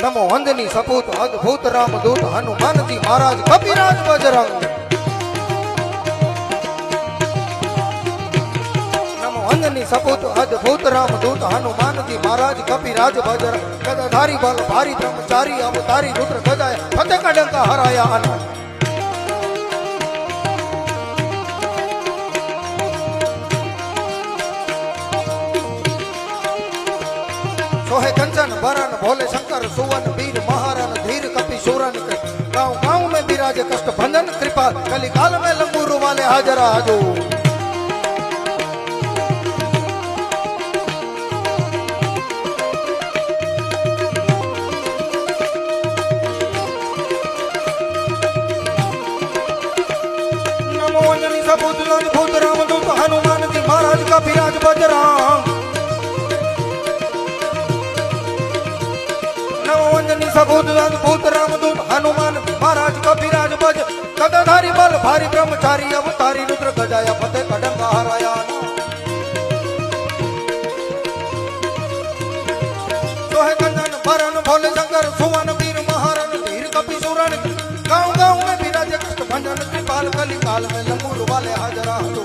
नमो वंदनी सपूत अद्भुत रामदूत हनुमान जी महाराज कपिराज बजरंग। नमो वंदनी सपूत अद्भुत रामदूत हनुमान जी महाराज कपिराज बजरंग। गदाधारी बल भारी ब्रह्मचारी अवतारी रुद्र गजाय फतेह का डंका हराया आनंद। सोहे कंचन बरन भोले शंकर सुवन वीर महारन धीर कपि शूरन। गाँव गाँव में विराजे कष्ट भंजन कृपा कली काल में लंगूर वाले हाजरा हाजो। नमो वंदनी सपूत अद्भुत रामदूत हनुमान जी महाराज कपिराज बजरंग। सबूत अद्भुत रामदूत हनुमान महाराज कपिराज बज। गदाधारी बल भारी ब्रह्मचारी अवतारी रुद्र गजाया फतेह का डंका हराया। सोहे कंचन बरन भोले शंकर सुवन वीर महारन धीर कपि शूरन। गाँव गाँव में विराजे कष्ट भंजन कृपाल कली काल में लंगूर वाले हाजरा हाजो।